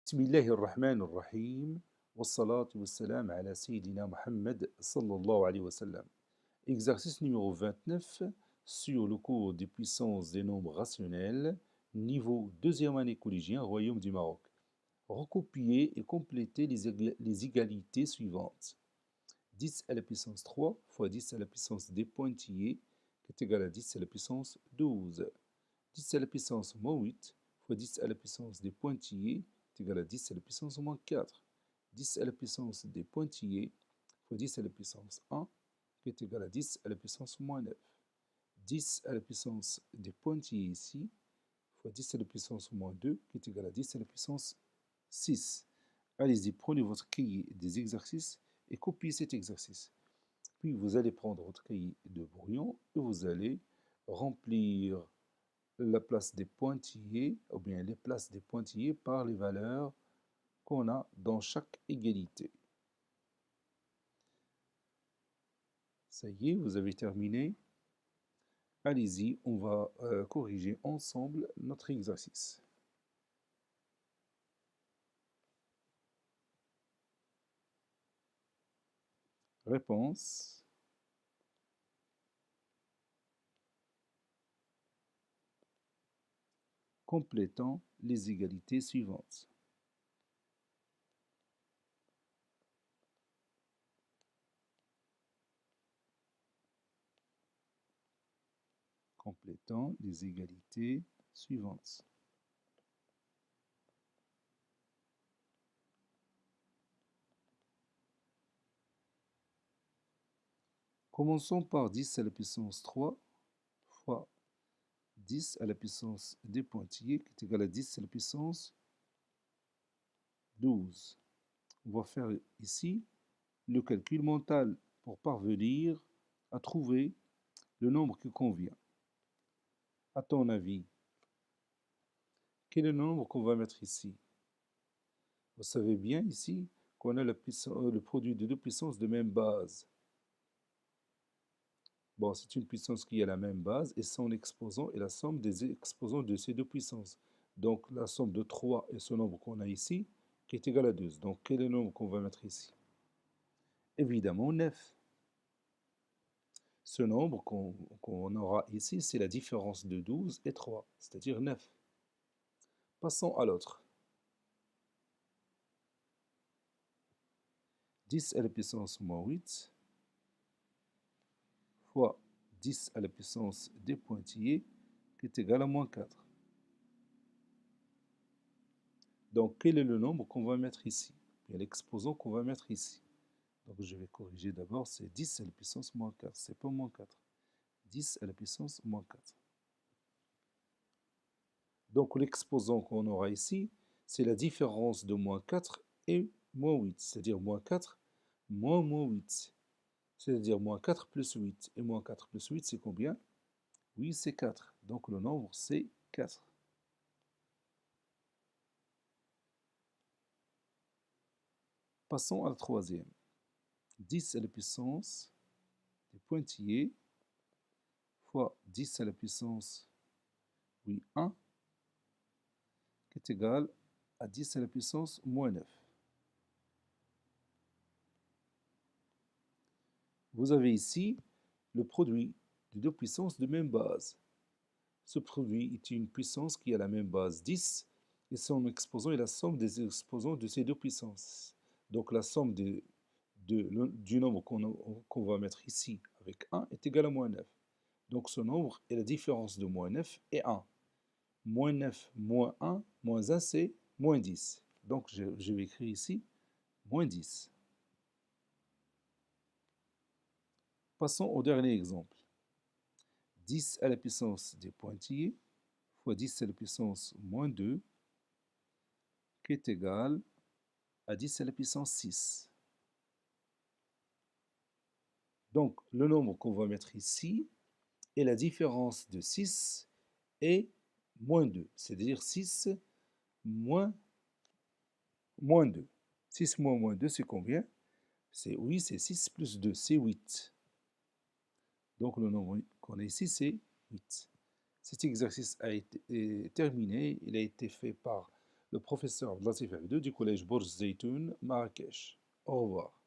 بسم الله الرحمن الرحيم والصلاة والسلام على سيدنا Mohammed sallallahu alayhi wa sallam. Exercice numéro 29 sur le cours des puissances des nombres rationnels, niveau deuxième année collégien, Royaume du Maroc. Recopier et compléter les égalités suivantes. 10 à la puissance 3 fois 10 à la puissance des pointillés, qui est égal à 10 à la puissance 12. 10 à la puissance moins 8 fois 10 à la puissance des pointillés est égal à 10 à la puissance moins 4. 10 à la puissance des pointillés fois 10 à la puissance 1 qui est égal à 10 à la puissance moins 9. 10 à la puissance des pointillés ici fois 10 à la puissance moins 2 qui est égal à 10 à la puissance 6. Allez-y, prenez votre cahier des exercices et copiez cet exercice. Puis vous allez prendre votre cahier de brouillon et vous allez remplir la place des pointillés, ou bien les places des pointillés par les valeurs qu'on a dans chaque égalité. Ça y est, vous avez terminé. Allez-y, on va corriger ensemble notre exercice. Réponse. Complétant les égalités suivantes. Complétant les égalités suivantes. Commençons par 10 à la puissance 3 fois 10 à la puissance des pointillés qui est égal à 10 à la puissance 12. On va faire ici le calcul mental pour parvenir à trouver le nombre qui convient. À ton avis, quel est le nombre qu'on va mettre ici? Vous savez bien ici qu'on a le produit de deux puissances de même base. Bon, c'est une puissance qui a la même base et son exposant est la somme des exposants de ces deux puissances. Donc la somme de 3 et ce nombre qu'on a ici qui est égal à 12. Donc quel est le nombre qu'on va mettre ici? Évidemment 9. Ce nombre qu'on aura ici, c'est la différence de 12 et 3, c'est-à-dire 9. Passons à l'autre. 10 à la puissance moins 8 fois 10 à la puissance des pointillés qui est égal à moins 4. Donc, quel est le nombre qu'on va mettre ici? Bien, l'exposant qu'on va mettre ici. Donc, je vais corriger d'abord, c'est 10 à la puissance moins 4. C'est pas moins 4. 10 à la puissance moins 4. Donc, l'exposant qu'on aura ici, c'est la différence de moins 4 et moins 8. C'est-à-dire moins 4 moins 8. C'est-à-dire moins 4 plus 8. Et moins 4 plus 8, c'est combien? Oui, c'est 4. Donc, le nombre, c'est 4. Passons à la troisième. 10 à la puissance des pointillés fois 10 à la puissance, oui, 1, qui est égal à 10 à la puissance moins 9. Vous avez ici le produit de deux puissances de même base. Ce produit est une puissance qui a la même base 10 et son exposant est la somme des exposants de ces deux puissances. Donc la somme du nombre qu'on va mettre ici avec 1 est égale à moins 9. Donc ce nombre est la différence de moins 9 et 1. Moins 9 moins 1 moins 1 c'est moins 10. Donc je vais écrire ici moins 10. Passons au dernier exemple. 10 à la puissance des pointillés fois 10 à la puissance moins 2 qui est égal à 10 à la puissance 6. Donc le nombre qu'on va mettre ici est la différence de 6 et moins 2. C'est-à-dire 6 moins 2. 6 moins moins 2, c'est combien? C'est oui, c'est 6 plus 2, c'est 8. Donc le nombre qu'on a ici, c'est 8. Cet exercice a été terminé. Il a été fait par le professeur Abdelatif Abdou du collège Bourj Zeytoun, Marrakech. Au revoir.